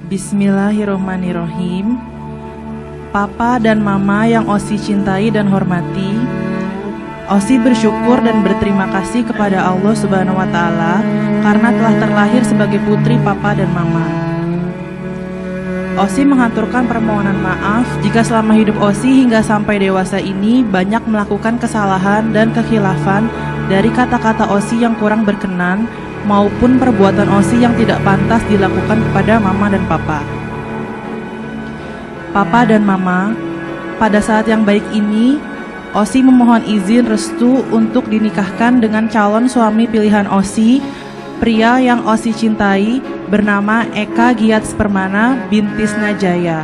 Bismillahirrahmanirrahim. Papa dan Mama yang Osi cintai dan hormati, Osi bersyukur dan berterima kasih kepada Allah Subhanahu wa Ta'ala karena telah terlahir sebagai putri Papa dan Mama. Osi mengaturkan permohonan maaf jika selama hidup Osi hingga sampai dewasa ini banyak melakukan kesalahan dan kekhilafan dari kata-kata Osi yang kurang berkenan maupun perbuatan Osi yang tidak pantas dilakukan kepada Mama dan Papa. Papa dan Mama, pada saat yang baik ini, Osi memohon izin restu untuk dinikahkan dengan calon suami pilihan Osi, pria yang Osi cintai, bernama Eka Giats Permana binti Snajaya.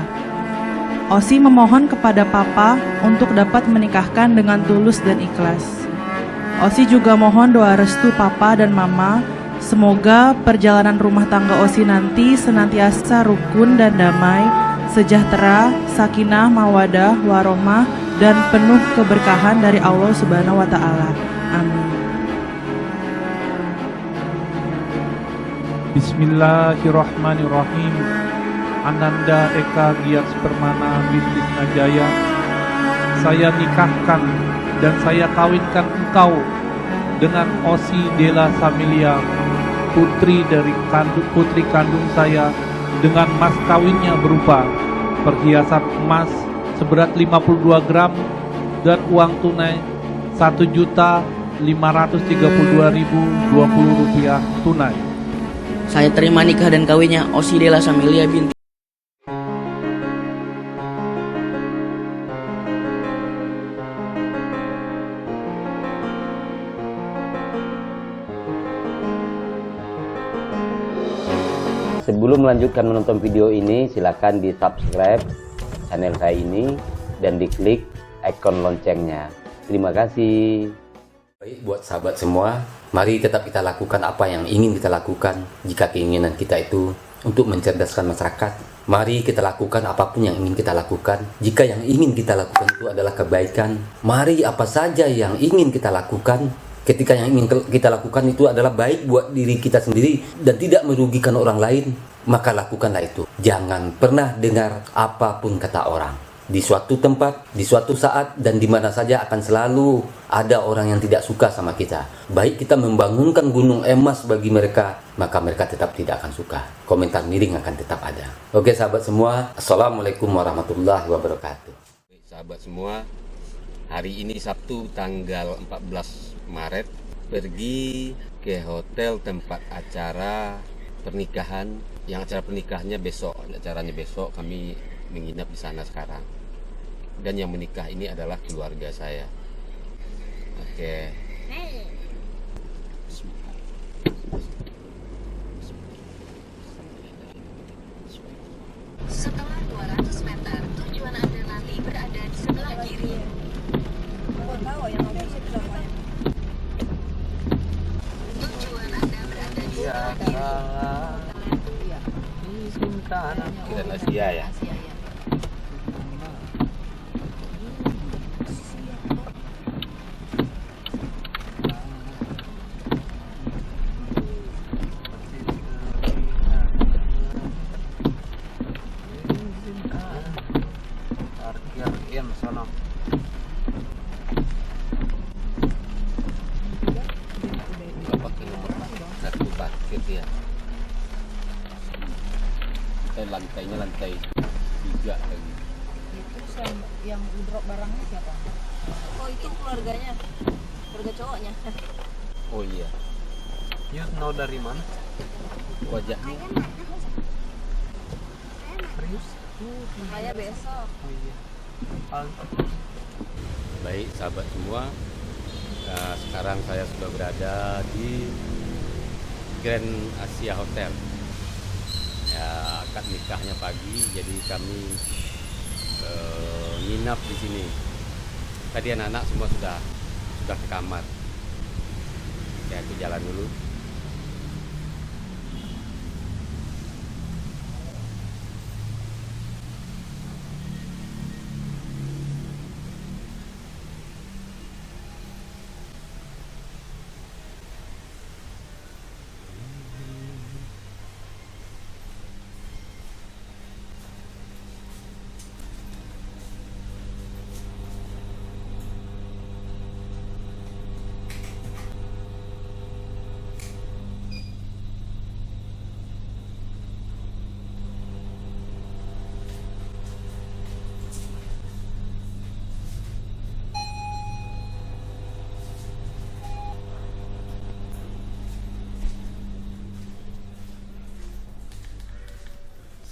Osi memohon kepada Papa untuk dapat menikahkan dengan tulus dan ikhlas. Osi juga mohon doa restu Papa dan Mama, semoga perjalanan rumah tangga Osi nanti senantiasa rukun dan damai, sejahtera, sakinah, mawadah, warohmah, dan penuh keberkahan dari Allah Subhanahu wa Ta'ala. Amin. Bismillahirrahmanirrahim. Ananda Eka Giats Permana binti Snajaya, saya nikahkan dan saya kawinkan engkau dengan Osi Della Samilia, putri kandung saya, dengan mas kawinnya berupa perhiasan emas seberat 52 gram dan uang tunai Rp1.532.020 tunai. Saya terima nikah dan kawinnya Osi Della Samilia binti. Sebelum melanjutkan menonton video ini, silakan di subscribe channel saya ini dan diklik ikon loncengnya. Terima kasih. Baik, buat sahabat semua, mari tetap kita lakukan apa yang ingin kita lakukan. Jika keinginan kita itu untuk mencerdaskan masyarakat, mari kita lakukan apapun yang ingin kita lakukan. Jika yang ingin kita lakukan itu adalah kebaikan, mari apa saja yang ingin kita lakukan, ketika yang ingin kita lakukan itu adalah baik buat diri kita sendiri dan tidak merugikan orang lain, maka lakukanlah itu. Jangan pernah dengar apapun kata orang. Di suatu tempat, di suatu saat, dan di mana saja akan selalu ada orang yang tidak suka sama kita. Baik kita membangunkan gunung emas bagi mereka, maka mereka tetap tidak akan suka. Komentar miring akan tetap ada. Oke sahabat semua, Assalamualaikum warahmatullahi wabarakatuh. Sahabat semua, hari ini Sabtu tanggal 14 Maret pergi ke hotel tempat acara pernikahan. Yang acara pernikahannya besok, acaranya besok, kami menginap di sana sekarang. Dan yang menikah ini adalah keluarga saya. Oke. Setelah 200 meter, tujuan Anda nanti berada di sebelah kiri. Tujuan Anda berada di sebelah kiri. Kita Asia ya. Parkir sana. Nggak pakai nomor kartu parkir ya. Lantainya lantai 3 lagi. Terus yang drop barangnya siapa? Oh, itu keluarganya, keluarga cowoknya. Oh iya. You know dari mana? Wajahnya. Serius? Makanya besok. Oh iya. Baik sahabat semua, sekarang saya sudah berada di Grand Asia Hotel. Ya, akad nikahnya pagi, jadi kami nginap di sini. Tadi anak-anak semua sudah ke kamar. Ya, aku jalan dulu.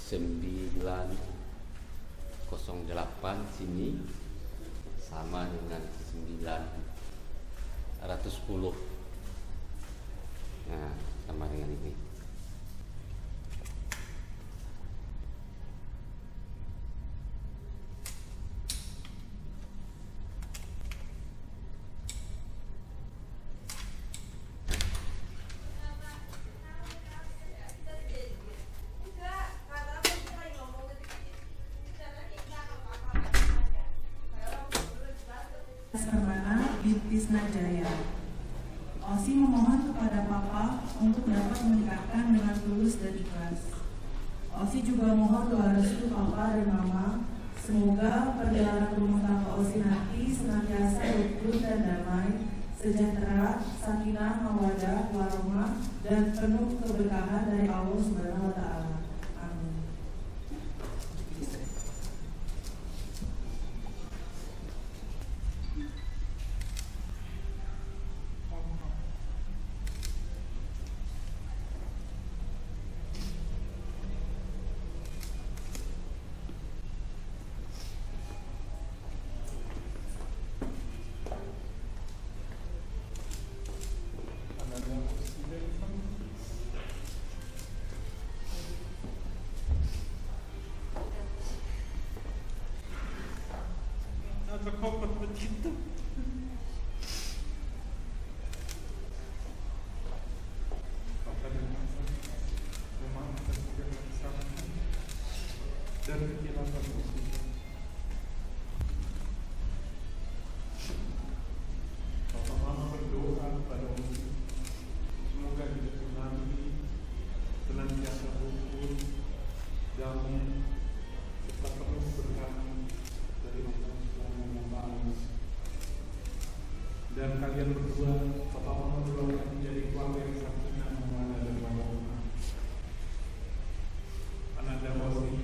908 sini sama dengan 910. Nah, sama dengan ini. Permana binti Najaya. Osi memohon kepada Papa untuk dapat menikahkan dengan tulus dan ikhlas. Osi juga mohon doa restu Papa dan Mama, semoga perjalanan rumah tangga Osi nanti senantiasa rukun dan damai, sejahtera, sakinah, mawaddah, warahmah, dan penuh keberkahan dari Allah Subhanahu wa Ta'ala. Amin. Dan kekilapan Osi. Papa Mama berdoa pada Osi, semoga hidup nanti senantiasa rukun, damai, serta penuh berkah dari Allah Subhanahu wa Ta'ala. Dan kalian berdua, Papa Mama berdoakan menjadi keluarga yang sakinah, mawaddah dan warahmah. Ananda Osi.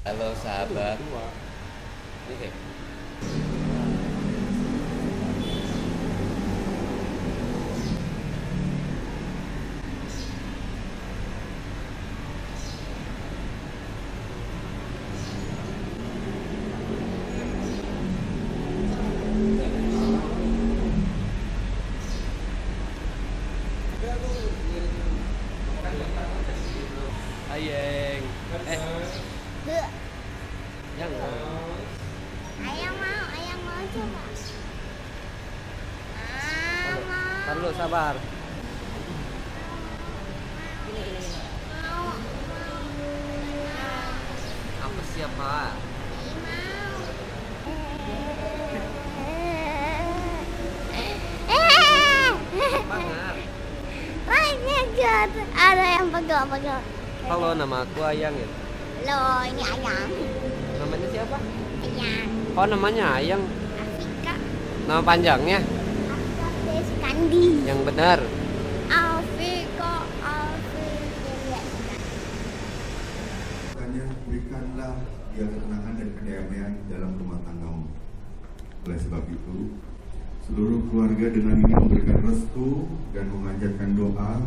Halo sahabat. Ayeng. Jangan. Ayang mau coba. Ntar dulu, sabar. Apa siapa? Semangat. Ada yang pegal-pegal. Halo, nama aku Ayang ya. Loh, ini Ayang. Namanya siapa? Ayang. Oh, namanya Ayang. Afika. Nama panjangnya? Afika Deskandi. Yang benar. Afika. Makanya berikanlah dia ketenangan dan kedamaian dalam rumah tanggamu. Oleh sebab itu, seluruh keluarga dengan ini memberikan restu dan memanjatkan doa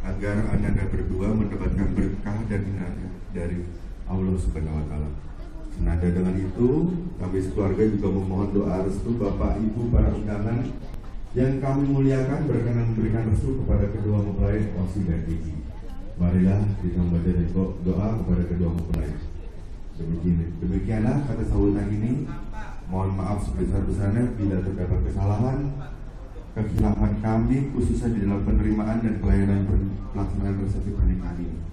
agar Ananda berdua mendapatkan berkah dan hidayah dari Allah Subhanahu wa Ta'ala. Senada dengan itu, kami sekeluarga juga memohon doa restu Bapak Ibu para undangan yang kami muliakan berkenan memberikan restu kepada kedua mempelai Osi dan Gigi. Marilah kita membaca doa kepada kedua mempelai. Demikianlah kata sambutan ini. Mohon maaf sebesar-besarnya bila terdapat kesalahan, kekhilafan kami khususnya di dalam penerimaan dan pelayanan pelaksanaan resepsi pernikahan ini.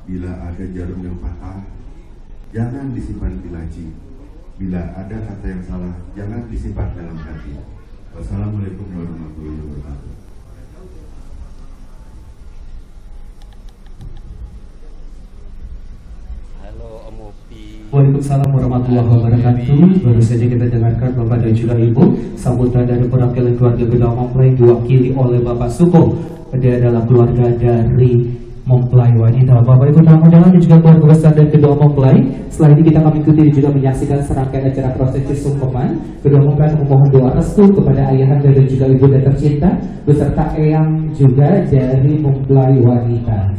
Bila ada jarum yang patah, jangan disimpan di laci. Bila ada kata yang salah, jangan disimpan dalam hati. Wassalamualaikum warahmatullahi wabarakatuh. Halo Om Opi. Waalaikumsalam warahmatullahi wabarakatuh. Baru saja kita dengarkan Bapak dan juga Ibu sambutan dari perwakilan keluarga kedua mempelai diwakili oleh Bapak Suko. Dia adalah keluarga dari mempelai wanita. Bapak Ibu tamu undangan dan juga keluarga besar dari kedua mempelai. Setelah ini kita kami ikuti juga menyaksikan serangkaian acara prosesi sungkeman. Kedua mempelai memohon doa restu kepada ayahanda dan juga ibunda tercinta beserta eyang juga dari mempelai wanita.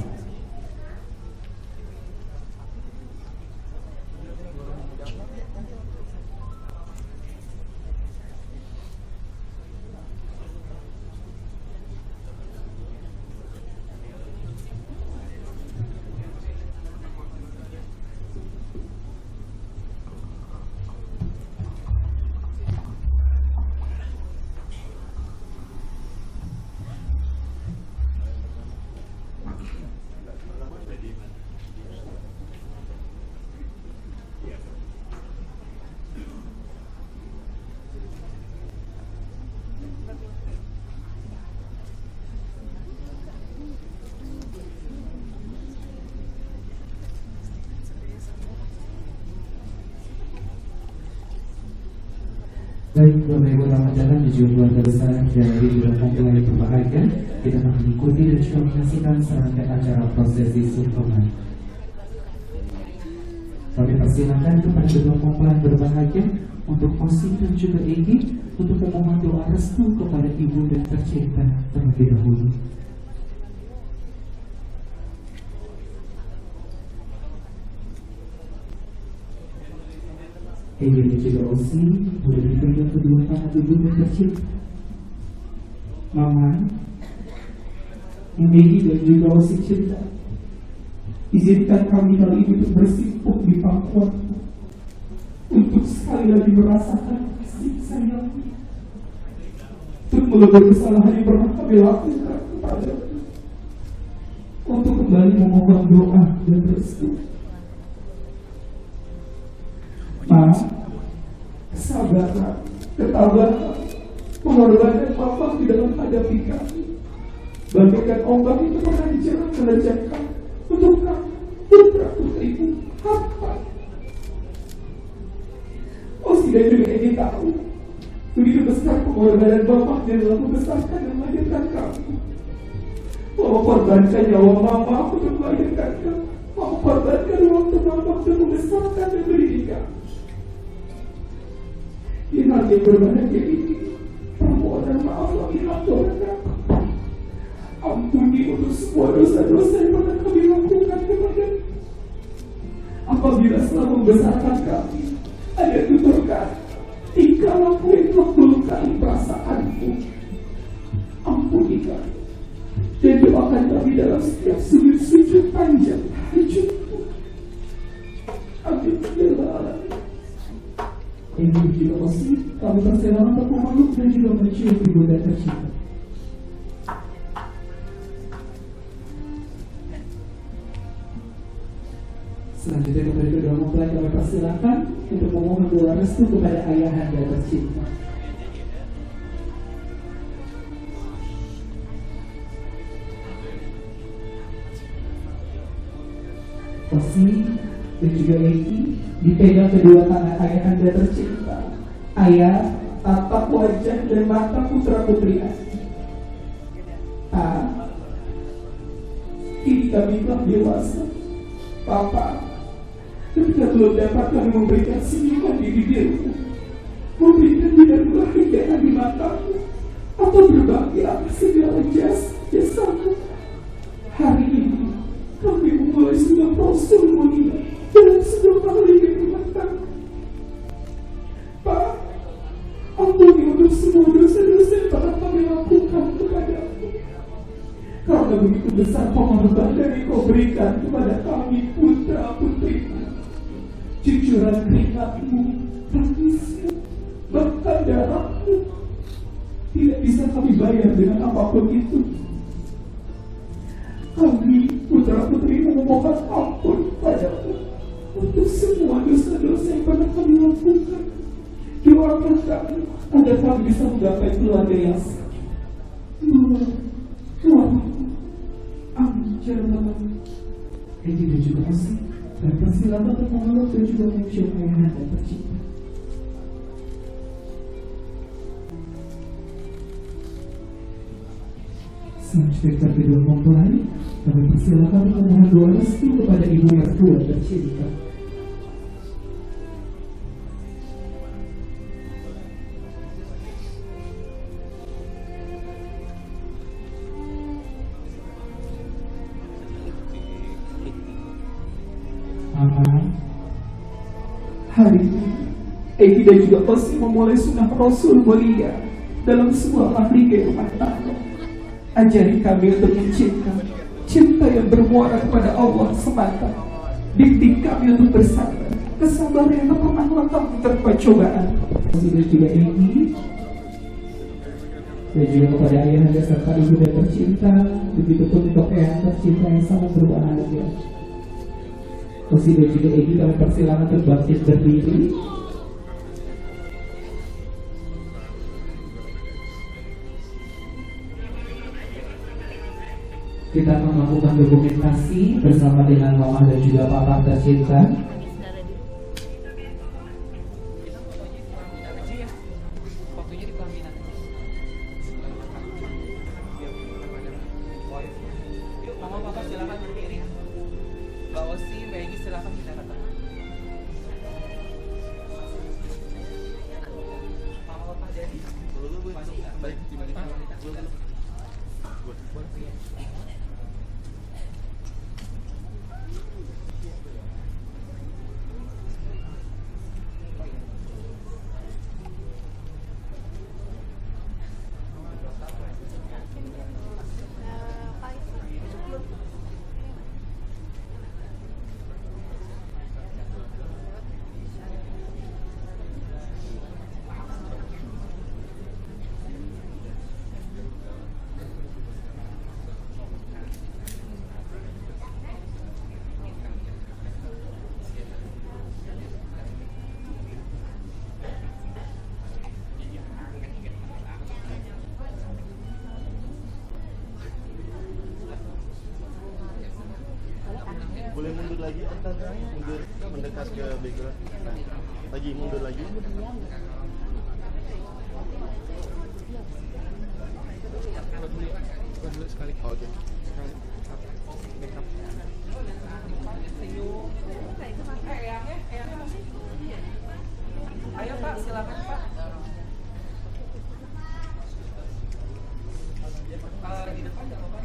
Baik, Bapak Ibu Ramadan dan juga keluarga besar dari Bidang Mempelai yang berbahagia, kita akan mengikuti dan juga menyaksikan serangkaian acara prosesi sungkeman. Kami persilakan kepada Bidang Mempelai yang berbahagia untuk Osi dan juga Egy untuk memohon doa restu kepada ibu dan tercinta terlebih dahulu. Egy dan juga Osi boleh dipegang kedua tangan ibu dan tercinta. Mama, Egy dan juga Osi cinta, izinkan kami kali ini untuk bersimpuh di pangkuan untuk sekali lagi merasakan kasih sayang, untuk melebur kesalahan yang pernah kami lakukan kepada, untuk kembali memohon doa dan restu. Ma, kesabaran, ketabahan, pengorbanan Bapak di dalam hadapi kami, bagaikan ombak itu mengancam menerjangkan untuk kami, putra putrimu, hamba. Osi dan juga Egy tahu begitu besar pengorbanan Bapak yang telah membesarkan dan melahirkan kami. Mama korbankan nyawa Mama untuk melahirkan kami. Mama korbankan waktu Mama untuk membesarkan dan mendidik kami. Di hari yang berbahagia ini, permohonan maaf kami haturkan. Ampuni untuk semua dosa-dosa yang pernah kami lakukan kepada. Apabila setelah membesarkan kami, ada tuturkan tingkah laku yang telah melukai perasaanmu, ampuni kami dan doakan kami dalam setiap sujud panjang hajatmu. Amin. Ini juga Osi, kami persilakan untuk memeluk dan juga mencium ibu dan tercinta. Selanjutnya kepada kedua mempelai kami persilakan untuk memohon doa restu kepada ayahanda tercinta. Osi dan juga Egy dipegang kedua tangan ayahanda tercinta. Ayah, tatap wajah dan mata putra putri kini kami telah dewasa. Papa, ketika belum dapat kami memberikan senyuman di bibirmu, memberikan bidang kebahagiaan di matamu, atau berbagi atas segala jasamu. Hari ini kami memulai sebuah Rasul mulia dalam sebuah pengalihan rumah tangga. Pak, ampuni untuk semua dosa-dosa yang pernah kami lakukan kepadamu. Karena begitu besar pengorbanan yang kau berikan kepada kami putra putrimu, cucuran keringatmu, tangismu, bahkan darahmu tidak bisa kami bayar dengan apapun itu. Kami putra putrimu memohon ampun padamu untuk semua dosa-dosa yang pernah kami lakukan. Doakan kami agar kami bisa menggapai keluarga yang sah. Amin. Egy dan juga Osi, dan persilakan untuk memeluk dan juga mencium ayahanda tercinta. Selanjutnya kedua mempelai, kami persilakan untuk memohon doa restu kepada ibu mertua tercinta. Hari ini, Egy dan juga Osi memulai sunnah Rasul mulia dalam sebuah pernikahan rumah tangga. Ajari kami untuk mencinta, cinta yang bermuara kepada Allah semata. Bimbing kami untuk bersabar, kesabaran yang pernah datang tanpa cobaan. Osi dan juga Egy, dan juga kepada ayahanda serta ibu dan tercinta, begitupun untuk ayah tercinta yang sangat berbahagia. Osi dan juga Egy, kami persilakan untuk bangkit berdiri. Kita akan melakukan dokumentasi bersama dengan mama dan juga papa tercinta. Boleh mundur lagi, mundur mendekat ke background. Lagi mundur lagi. Dulu sekali. Oke. Sekali. Backup. Ayo Pak, silakan Pak. Di depan nggak apa-apa.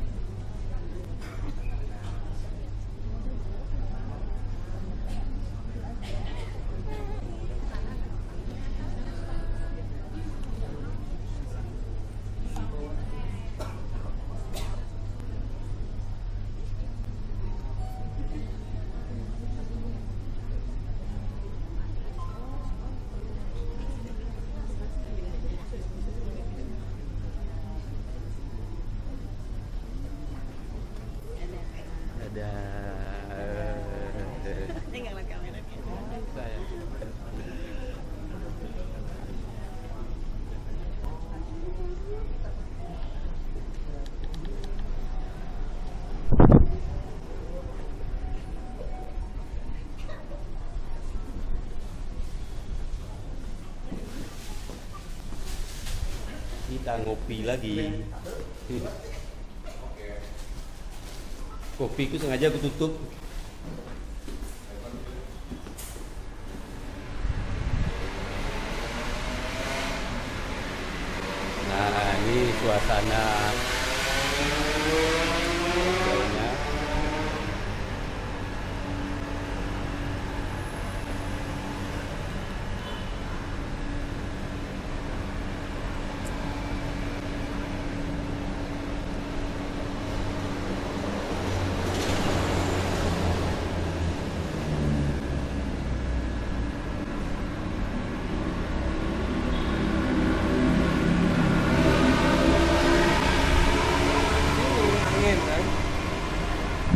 Kita ngopi lagi. Kopiku sengaja aku tutup. Nah, ini suasana dalamnya.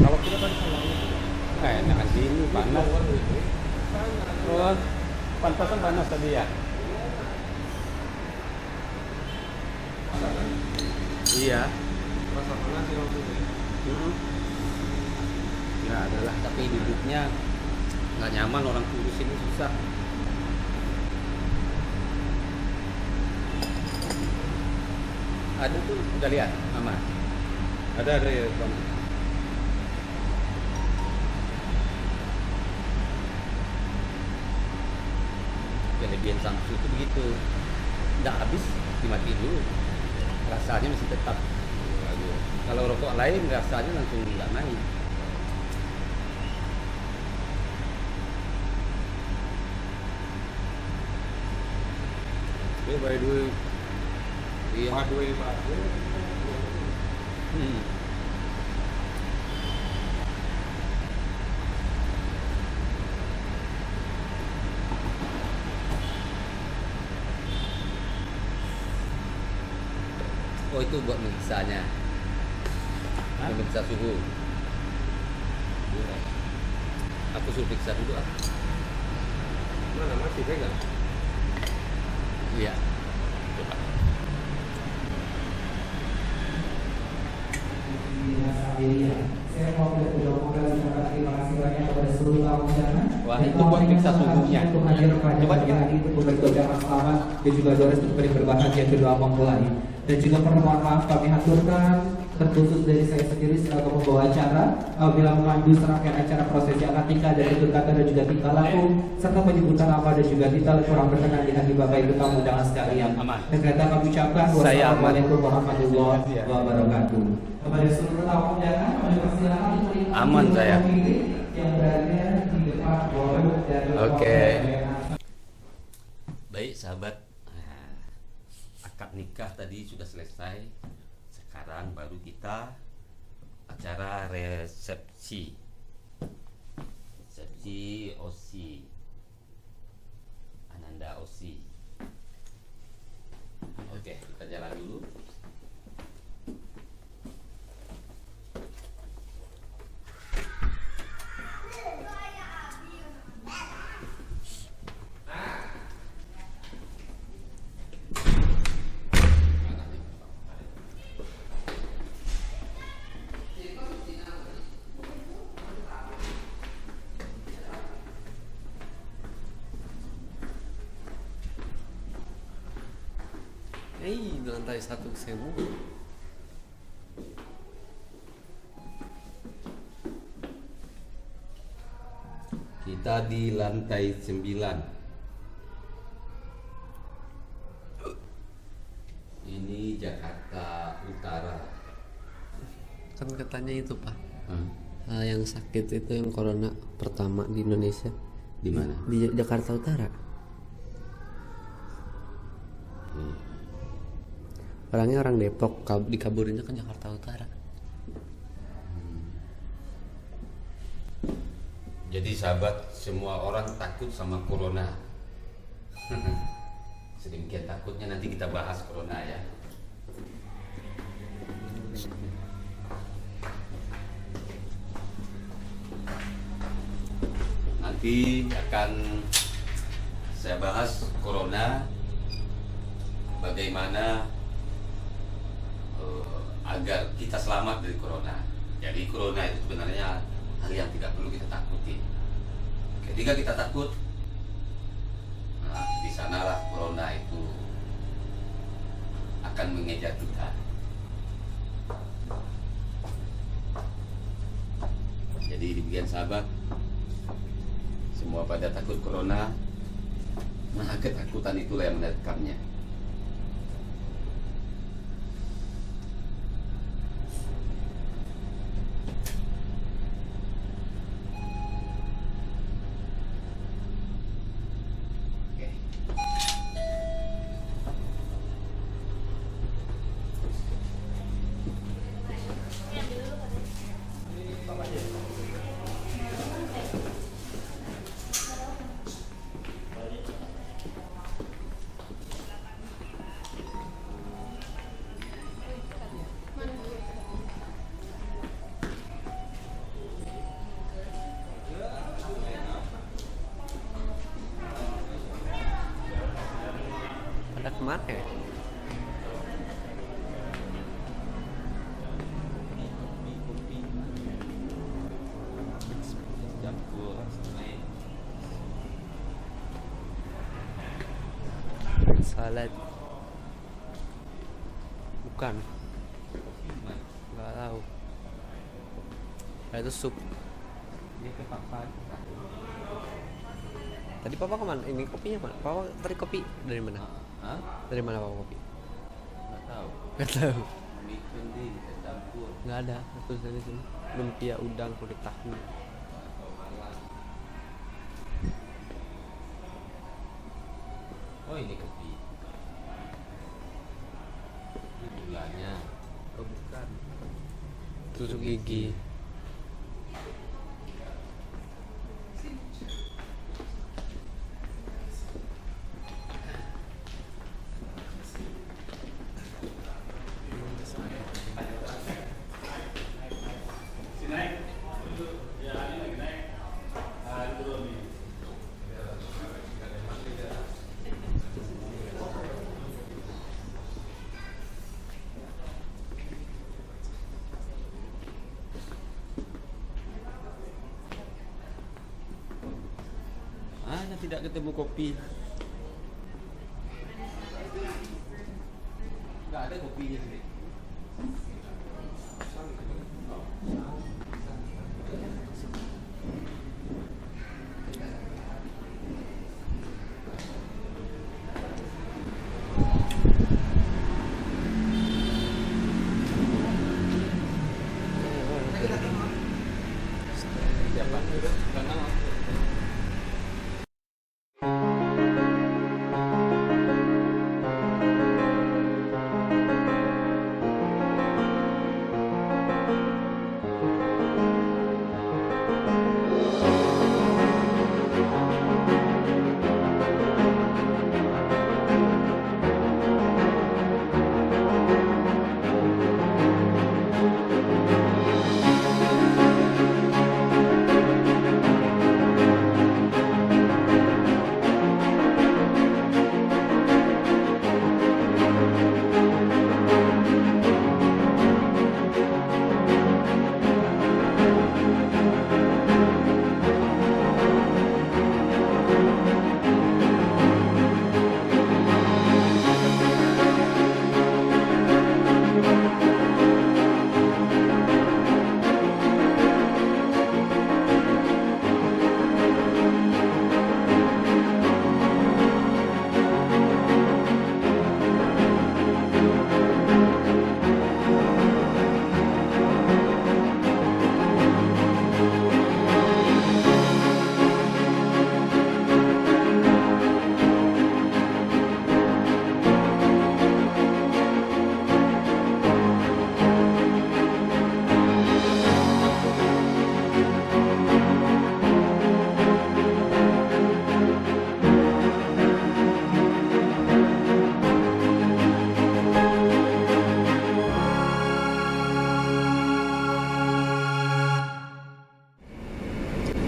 Kalau kita kan enak sih, ini panas. Oh, pantasan panas tadi ya. Iya. Rasa panas sih waktu itu. Ya adalah, tapi duduknya nggak nyaman, orang kurus ini susah. Ada tuh, udah lihat, Mama? Ada ya, Bang. Kelebihan Samsung itu begitu, nggak habis dimatiin dulu, rasanya masih tetap. Kalau rokok lain rasanya langsung nggak naik. Oke, by the way, iya. Oh, itu buat meriksanya, memeriksa suhu. Aku suruh periksa dulu ah. Mana masih pegang? Iya. Coba. Saya mau terima kasih banyak kepada seluruh tamu undangan. Wah, itu buat periksa suhunya. Untuk hadir pada pagi hari itu berdoa selamat dan juga doa untuk beri berbahagia kedua mempelai. Dan juga permohonan maaf kami aturkan terkhusus dari saya sendiri selaku membawa acara bila memandu serangkaian acara prosesi akad nikah dari tutur kata dan juga tingkah laku serta penyebutan nama dan juga titel kurang berkenan di hati Bapak Ibu tamu undangan sekalian. Dan kata kami ucapkan wassalamualaikum warahmatullahi wabarakatuh. Kepada seluruh tamu undangan kami persilakan Aman saya. yang berada di depan ballroom dari Oke. Baik sahabat, akad nikah tadi sudah selesai. Sekarang baru kita acara resepsi OSI Ananda OSI. Oke, kita jalan dulu. Di lantai 1 semu. Kita di lantai 9. Ini Jakarta Utara. Kan katanya itu Pak, yang sakit itu yang corona pertama di Indonesia. Di mana? Di Jakarta Utara. Orangnya orang Depok, dikaburinnya kan Jakarta Utara. Jadi sahabat, semua orang takut sama corona. Sedemikian takutnya, nanti kita bahas corona ya. Nanti akan saya bahas corona, bagaimana agar kita selamat dari corona. Jadi corona itu sebenarnya hal yang tidak perlu kita takuti. Ketika kita takut, nah, di sanalah corona itu akan mengejar kita. Jadi demikian sahabat, semua pada takut corona, nah ketakutan itulah yang menekamnya. Pada kemana ya? Salad. Bukan. Nggak tahu. Itu sup. Ini ke papa. Tadi papa kemana? Ini kopinya mana? Papa tadi kopi dari mana? Hah? Dari mana papa kopi? Nggak tahu. Nggak tahu. Mie kendi campur. Nggak ada. Tulisan di sini. Lumpia udang kulit tahu. Oh ini kopi. Ini gulanya. Oh bukan. Tusuk gigi. Tidak ketemu kopi. Nggak ada kopinya sih.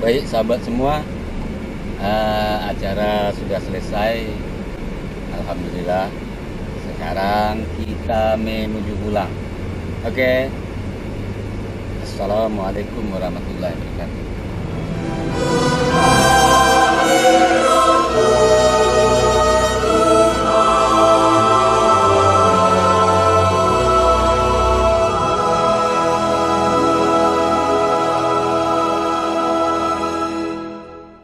Baik sahabat semua, acara sudah selesai. Alhamdulillah. Sekarang kita menuju pulang. Oke. Assalamualaikum warahmatullahi wabarakatuh.